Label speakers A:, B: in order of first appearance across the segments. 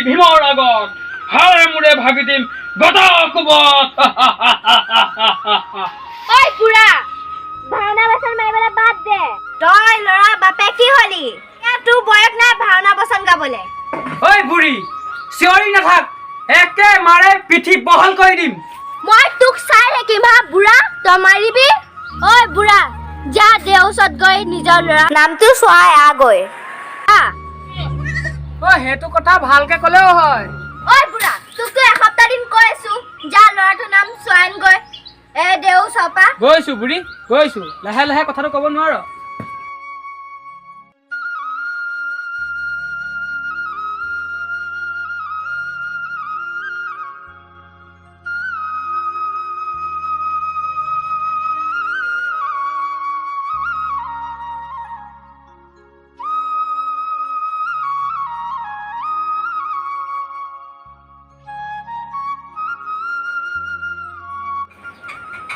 A: ভীমৰ আগত হাড়ে মুড়ে ভাগি দিম গদা কুবত
B: ওই বুঢ়া ভাওনা বচন মাৰিবলৈ বাদ দে তই লৰা বাপে কি হলি তোৰ বয়স নাই ভাওনা বচন গাবলে
A: ওই বুঢ়ী চিঞৰি নাথাক একে মাৰে পিঠি বহল কৰি দিম
B: মই তোক চাই থাকিম হা বুঢ়া তই মাৰিবি ঐ বুঢ়া যা দেউচত গৈ নিজৰ লৰা নামটো চোৱাই আগৈ
A: ঐ সেইটো কথা ভালকে ক'লেও হয়
B: ঐ বুঢ়া তোকতো এসপ্তাহ দিন কৈ আছো যা লৰাটোৰ নাম চোৱাইন গৈ দেউচপা
A: গৈছো বুঢ়ী গৈছো লাহে লাহে কথাটো ক'ব নোৱাৰ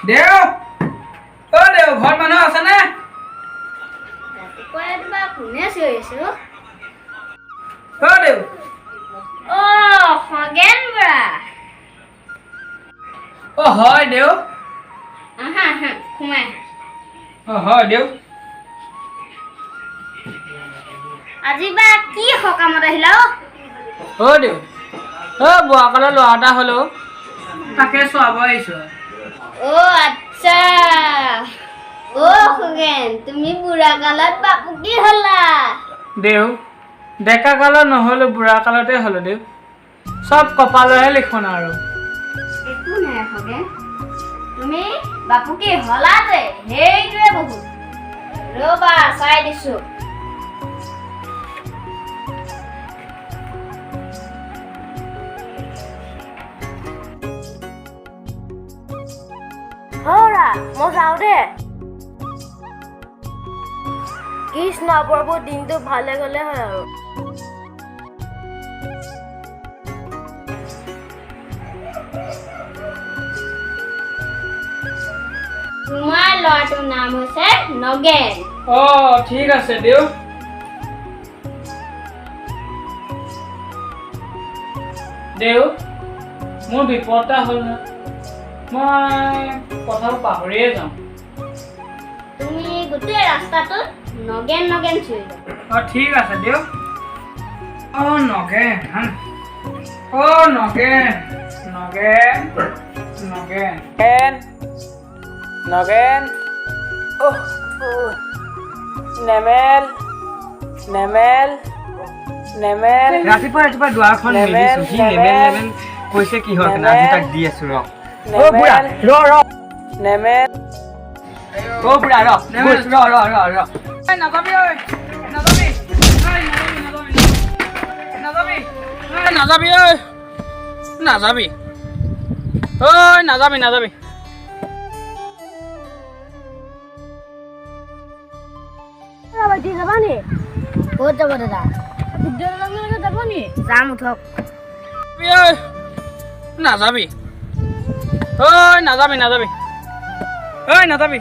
A: দেউ ও দেউ ঘৰত মানুহ আছে নে
B: কোনে চিঞৰিছে
A: ও দেউ
B: খগেন বুঢ়া
A: হয় দেউ
B: সোমাই
A: হয় দেউ
B: আজি বা কি সকামত আহিলা
A: দেউ বোৱাকালৰ ল'ৰা এটা হ'লেও তাকে চোৱাব আহিছো
B: আচ্ছা খগেন তুমি বুঢ়া কালত বাপু কি হলা
A: দেউ ডেকা কালত নহ'লো বুঢ়া কালতে হ'লো দেউ চব কপালৰহে লিখন আৰু
B: একো নাই খগেন তুমি বাপু কি হলা যে সেইটোৱে বহুত ৰবা চাই দিছো মই যাওঁ দে কৃষ্ণ প্ৰভু দিনটো ভালে গ'লে হয় আৰু তোমাৰ ল'ৰাটোৰ নাম হৈছে নগেন
A: ঠিক আছে দেউ দেউ মোৰ বিপদ এটা হ'ল না মই কথাটো পাহৰিয়ে যাওঁ
B: তুমি গোটেই ৰাস্তাটোত নগেন নগেন চিঞৰিবা
A: ঠিক আছে দেউ নগেন নগেন নগেন নগেন নগেন নেমেল নেমেল নেমেল ৰাতিপুৱা দুৱাৰখন মেলিছো সি নেমেল কৈছে কি হ'ল আজি তাক দি আছো বুঢ়া নেমেল বুঢ়া নাযাবি নাযাবি নাযাবি নাযাবি নাযাবি
B: যাবা নি ক'ত যাব দাদা যাব নি যাম উঠক
A: নাযাবি নাযাবি নাযাবি নাযাবি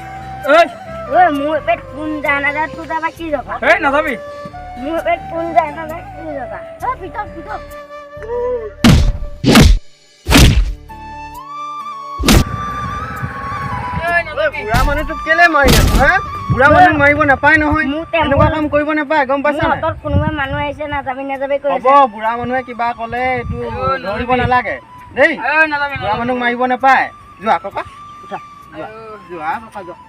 B: মোৰ পেট কোন জানা তোৰ যাবা কি যাবা
A: নাযাবি
B: মোৰ পেট কোন জানা কি যাবা পিতক পিতক
C: বুঢ়া মানুহটোক কেলে মাৰি আছো বুঢ়া মানুহ মাৰিব নাপায় নহয় এনেকুৱা কাম কৰিব নাপায় গম পাইছা
B: কোনোবা মানুহ আহিছে নাযাবি নাযাবি
C: হ'ব বুঢ়া মানুহে কিবা ক'লে এইটো ধৰিব নালাগে দেই বুঢ়া মানুহক মাৰিব নাপায় যোৱা ককা উঠা যোৱা ককা যোৱা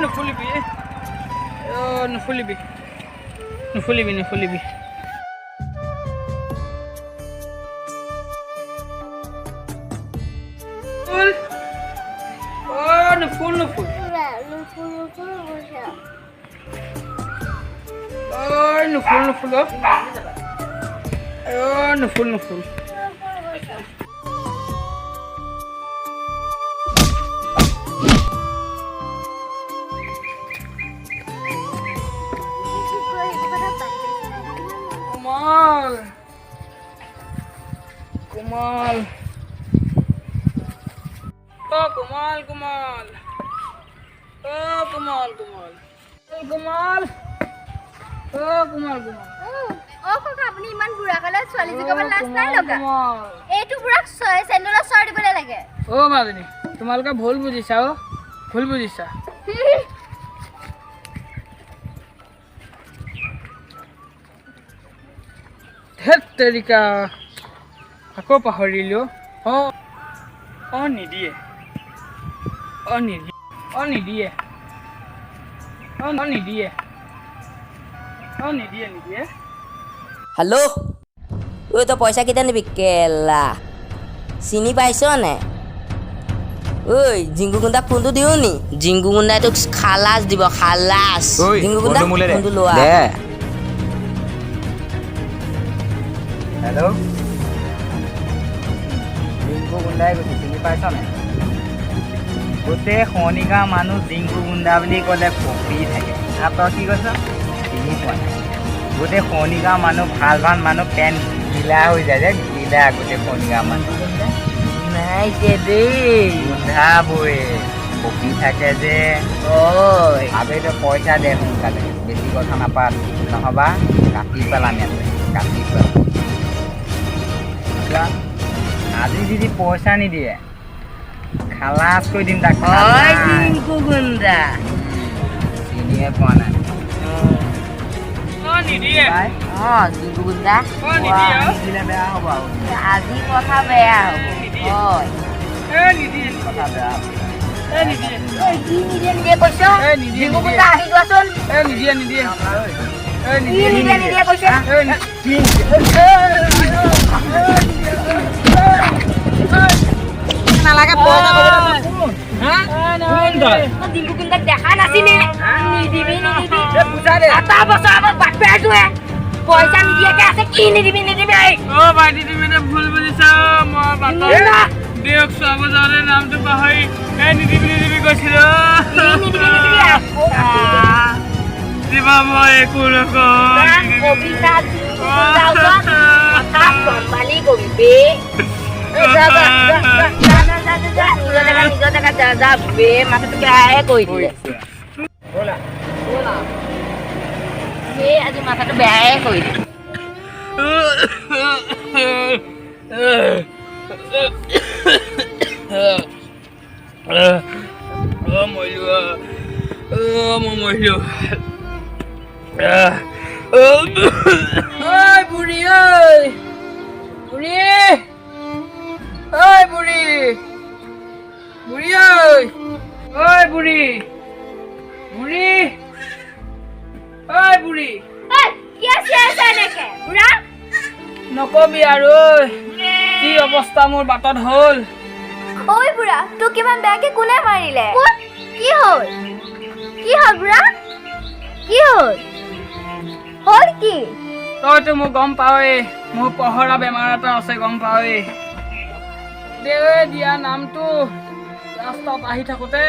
A: নুফুলিবি নুফুলিবি নুফুলিবি নুফুলিবি নুফুল নুফুল নুফুল নুফুল নুফুল নুফুল Kumal, Kumal, oh Kumal, Kumal, oh Kumal, Kumal, oh Kumal, oh Kumal, Kumal.
B: অ ককা আপুনি ইমান বুঢ়া কালত ছোৱালী জোকাবলৈ লাজ নাই লগা এইটো বুঢ়াক চেণ্ডেলৰ চৰ দিবলৈ লাগে
A: অ মাজনী তোমালোকে ভুল বুজিছা অ ভুল বুজিছা ধেত তেৰিকা আকৌ পাহৰিলো অ নিদিয়ে অ নিদিয়ে অ নিদিয়ে অ নিদিয়ে অ নিদিয়ে নিদিয়ে
D: হেল্ল' ঐ তই পইচা কেতিয়া নিবি কেলা চিনি পাইছ নে ঐ জিংকু গুণ্ডাক ফোনটো দিওঁ নি জিংকু গুণ্ডাই তোক খালাচ দিব খালাচ জিংকু গুণ্ডা ফোনটো লোৱা
C: হেল্ল' জিংকু গুণ্ডাই কৈছে চিনি পাইছ নাই গোটেই শনিগাঁও মানুহ জিংকু গুণ্ডা বুলি ক'লে পকি থাকে আৰু তই কি কৈছ চিনি পোৱা নাই গোটেই শনিগাঁও মানুহ ভাল ভাল মানুহ পেন গিলা হৈ যায় যে গিলা গোটেই শনিগাঁও মানুহ
D: নাই দেই
C: গোন্ধাবই পকি থাকে যে ঐ আবে তই পইচা দে সোনকালে বেছি কথা নাপাত নহ'বা কাটি পেলাম ইয়াতে কাটি পেলাম আজি যদি পইচা নিদিয়ে খালাচ কৰি দিম তাক
D: জিংকু গুণ্ডা
C: চিনিয়ে পোৱা নাই
A: নিদিয়ে
D: জিংকু গুণ্ডা
C: দিলে বেয়া হ'ব আৰু
D: আজি কথা বেয়া হ'ব
A: নিদিয়ে
C: কথা বেয়া হ'ব
D: কি নিদিয়ে নিদিয়ে কৈছ জিংকু গুণ্ডা আহি যোৱাচোন
A: নিদিয়ে নিদিয়ে
D: কি নিদিয়ে নিদিয়ে কৈছে নালাগে জিংকু গুণ্ডাক দেখা নাছিলে নিদিবি নিদিবি এটা বছৰ আগত বাটে তোৱে পইচা নিদিয়াকে আছে কি নিদিবি নিদিবি
A: অ ভাইটি তুমি ভুল বুজিছা মই বাটত দিয়ক চাব যাওঁতে নামটো পাহৰি নিদিবি নিদিবি কৈছিলো দিবা মই একো
D: আজি মাথাটো বেয়াই কৰি দিম
A: মৰিলো বুঢ়ী বুঢ়ী বুঢ়ী বুঢ়ী বুঢ়ী বুঢ়ী বুঢ়ী নকবি আৰু কি অৱস্থা মোৰ বাটত হ'ল
B: ঐ বুঢ়া তোক কিমান বেয়াকে কোনে মাৰিলে কি হ'ল বুঢ়া কি হ'ল কি
A: তইতো মোক গম পাৱই মোৰ পহৰা বেমাৰ এটা আছে গম পাৱই দেৱে দিয়া নামটো ৰাস্তাত আহি থাকোঁতে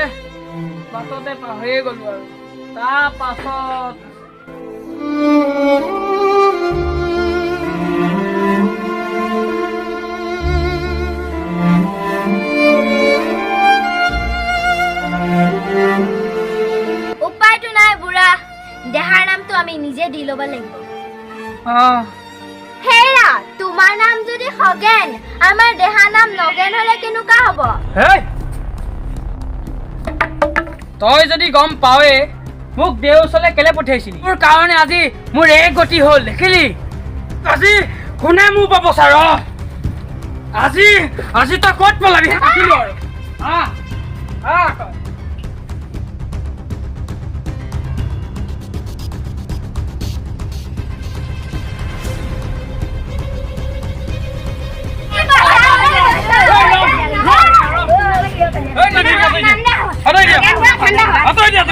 A: বাটতে পাহৰিয়ে গ'লো আৰু তাৰ পাছত
B: উপায়টো নাই বুঢ়া দেহাৰ নামটো আমি নিজে দি ল'ব লাগিব হেৰা তোমাৰ নাম যদি খগেন আমাৰ দেহাৰ নাম নগেন হ'লে কেনেকুৱা হ'ব
A: তই যদি গম পাৱে মোক দেউ ওচৰলৈ কেলে পঠিয়াইছিলি মোৰ কাৰণে আজি মোৰ এই গতি হ'ল দেখিলি আজি কোনে মোৰ পাব ছাৰ আজি আজি তই ক'ত পলাবি দেখিলো আৰু আতৰি দিয়া